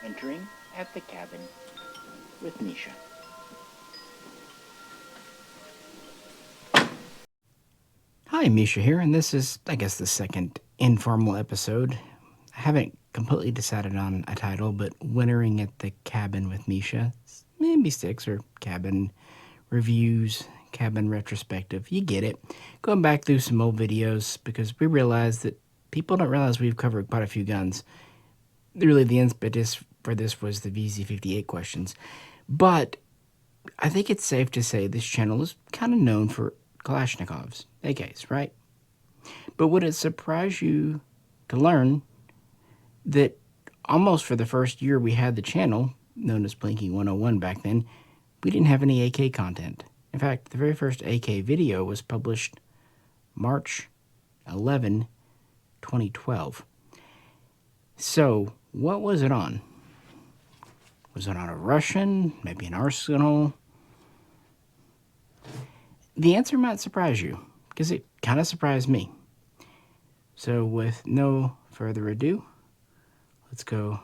entering at the cabin with Misha. Hi, Misha here, and this is, I guess, the second informal episode. I haven't completely decided on a title, but Wintering at the Cabin with Misha. Maybe six, or cabin reviews, cabin retrospective. You get it. Going back through some old videos because we realized that people don't realize we've covered quite a few guns. Really, the impetus for this was the VZ58 questions. But I think it's safe to say this channel is kind of known for Kalashnikovs, AKs, right? But would it surprise you to learn that almost for the first year we had the channel, known as Blinking 101 back then, we didn't have any AK content. In fact, the very first AK video was published March 11, 2012. So, what was it on? Was it on a Russian? Maybe an Arsenal? The answer might surprise you, because it kind of surprised me. So with no further ado, let's go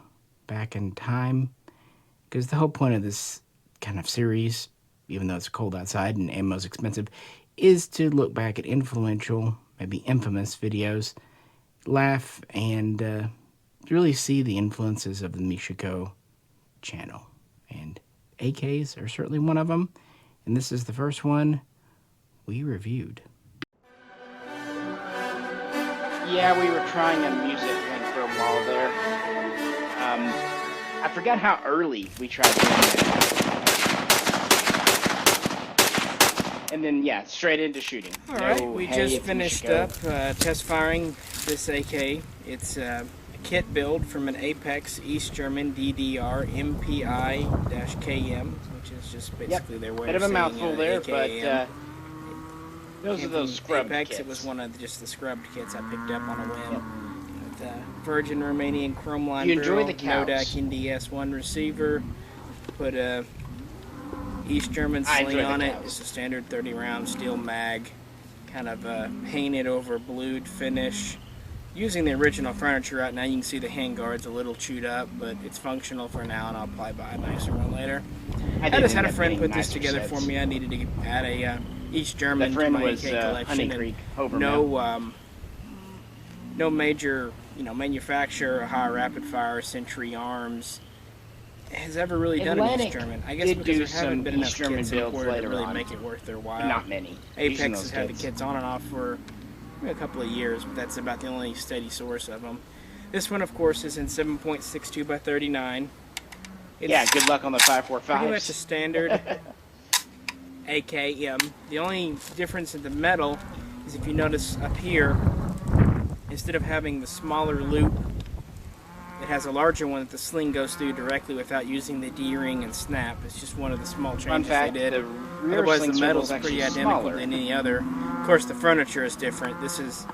back in time, because the whole point of this kind of series, even though it's cold outside and ammo's expensive, is to look back at influential, maybe infamous videos, laugh, and really see the influences of the Mishaco channel. And AKs are certainly one of them, and this is the first one we reviewed. Yeah, we were trying a music thing for a while there. I forgot how early we tried doing that. And then, yeah, straight into shooting. Alright, we just finished up test firing this AK. It's a kit build from an Apex East German DDR MPI-KM, which is just basically their way bit of of a saying mouthful there, AKM. but those are those scrubbed Apex, kits. It was one of just the scrubbed kits I picked up on a whim. With Virgin Romanian chrome line You enjoy barrel, the cows. Nodak NDS-1 receiver, put a East German sling on it. It's a standard 30-round steel mag, kind of painted over blued finish. Using the original furniture right now, you can see the handguard's a little chewed up, but it's functional for now, and I'll probably buy a nicer one later. I just had a friend put this together for me. I needed to add a East German to my AK collection. And no major, manufacturer, high rapid fire, Century Arms has ever really done an East German. I guess because there haven't been enough kits imported to really make it worth their while. Not many. Apex has had the kits on and off for a couple of years, but that's about the only steady source of them. This one, of course, is in 7.62 by 39. Yeah, good luck on the 545s. Pretty much a standard AK. The only difference in the metal is if you notice up here, instead of having the smaller loop, it has a larger one that the sling goes through directly without using the D-ring and snap. It's just one of the small changes they did. Otherwise, the metal's pretty identical than any other. Of course, the furniture is different. This is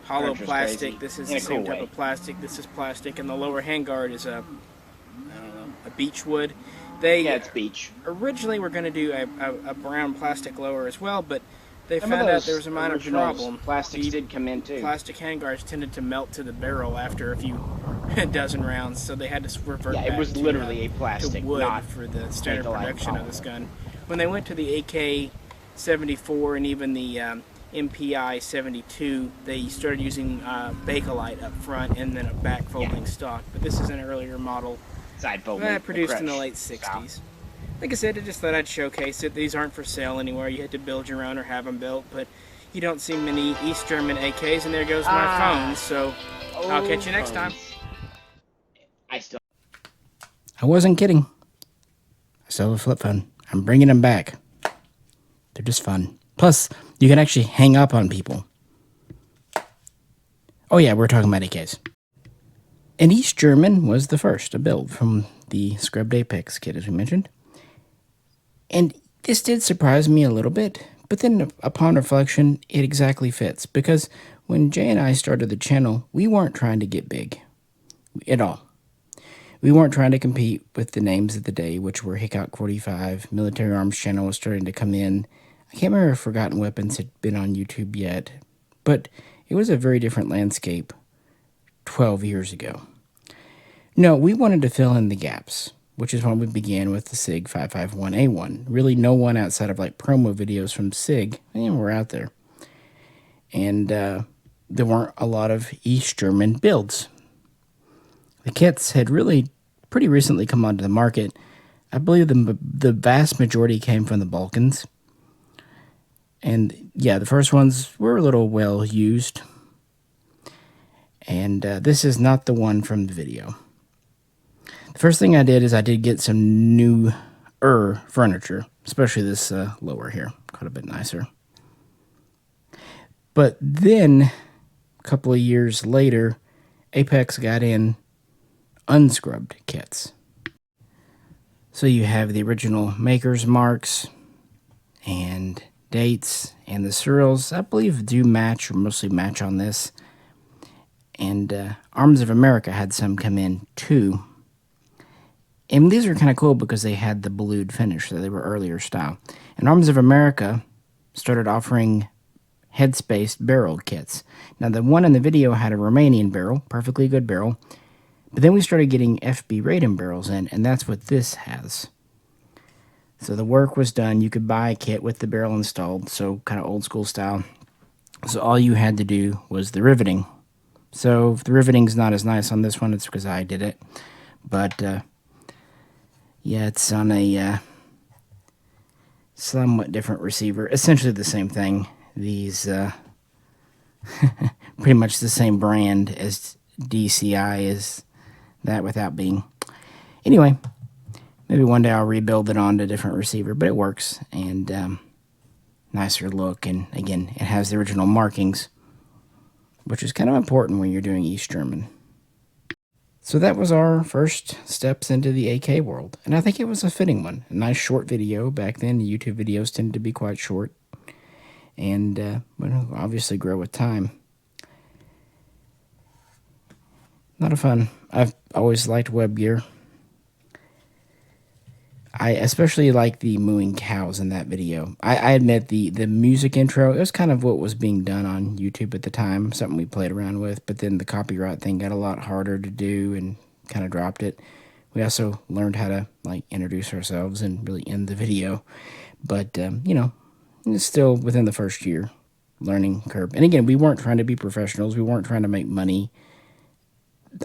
hollow plastic. This is the same type of plastic. This is plastic, and the lower handguard is a beech wood. Yeah, it's beech. Originally were going to do a brown plastic lower as well, but they found out there was a minor problem. Plastics did come in too. Plastic handguards tended to melt to the barrel after a few dozen rounds, so they had to revert back it was literally a plastic, to wood not for the standard production of this gun. When they went to the AK-74 and even the MPI-72, they started using Bakelite up front and then a back folding stock. But this is an earlier model side folding produced in the late 60s. Like I said, I just thought I'd showcase it. These aren't for sale anywhere. You had to build your own or have them built, but you don't see many East German AKs, and there goes my phone, so I'll catch you next time. I wasn't kidding. I still have a flip phone. I'm bringing them back. They're just fun. Plus, you can actually hang up on people. Oh yeah, we're talking about AKs. And East German was the first, a build from the scrubbed Apex kit, as we mentioned. And this did surprise me a little bit, but then upon reflection, it exactly fits. Because when Jay and I started the channel, we weren't trying to get big at all. We weren't trying to compete with the names of the day, which were AK47, Military Arms Channel was starting to come in. I can't remember if Forgotten Weapons had been on YouTube yet, but it was a very different landscape 12 years ago. No, we wanted to fill in the gaps, which is when we began with the SIG 551A1. Really, no one outside of like promo videos from SIG, and we're out there. And there weren't a lot of East German builds. The kits had really pretty recently come onto the market. I believe the vast majority came from the Balkans. And yeah, the first ones were a little well used. And this is not the one from the video. The first thing I did is I did get some newer furniture, especially this lower here, quite a bit nicer. But then, a couple of years later, Apex got in unscrubbed kits. So you have the original maker's marks and dates, and the serials, I believe, do match or mostly match on this. And Arms of America had some come in too. And these are kind of cool because they had the blued finish, so they were earlier style. And Arms of America started offering head-spaced barrel kits. Now, the one in the video had a Romanian barrel, perfectly good barrel. But then we started getting FB Raiden barrels in, and that's what this has. So the work was done. You could buy a kit with the barrel installed, so kind of old school style. So all you had to do was the riveting. So if the riveting's not as nice on this one, it's because I did it. But yeah, it's on a somewhat different receiver. Essentially the same thing. These pretty much the same brand as DCI is that without being. Anyway, maybe one day I'll rebuild it onto a different receiver, but it works, and nicer look, and again, it has the original markings, which is kind of important when you're doing East German. So that was our first steps into the AK world, and I think it was a fitting one. A nice short video. Back then, YouTube videos tended to be quite short, and obviously grow with time. A lot of fun. I've always liked web gear. I especially like the mooing cows in that video. I admit the music intro, it was kind of what was being done on YouTube at the time, something we played around with, but then the copyright thing got a lot harder to do and kind of dropped it. We also learned how to like introduce ourselves and really end the video, but you know, it's still within the first year learning curve. And again, we weren't trying to be professionals. We weren't trying to make money.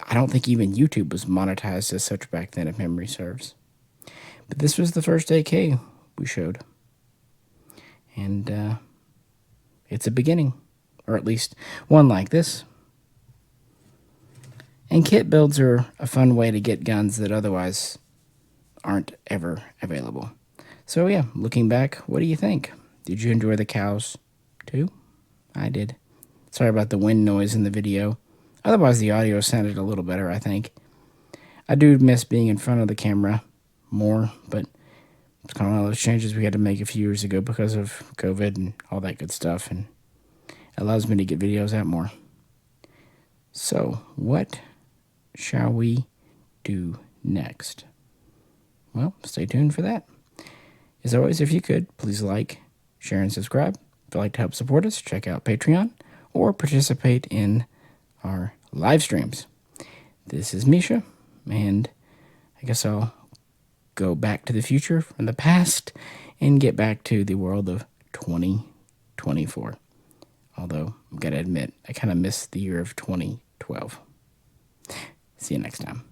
I don't think even YouTube was monetized as such back then, if memory serves. But this was the first AK we showed. And it's a beginning, or at least one like this. And kit builds are a fun way to get guns that otherwise aren't ever available. So yeah, looking back, what do you think? Did you enjoy the cows too? I did. Sorry about the wind noise in the video. Otherwise, the audio sounded a little better, I think. I do miss being in front of the camera more, but it's kind of one of those changes we had to make a few years ago because of COVID and all that good stuff, and it allows me to get videos out more. So, what shall we do next? Well, stay tuned for that. As always, if you could, please like, share, and subscribe. If you'd like to help support us, check out Patreon or participate in our live streams. This is Misha, and I guess I'll go back to the future from the past and get back to the world of 2024. Although, I've got to admit, I kind of missed the year of 2012. See you next time.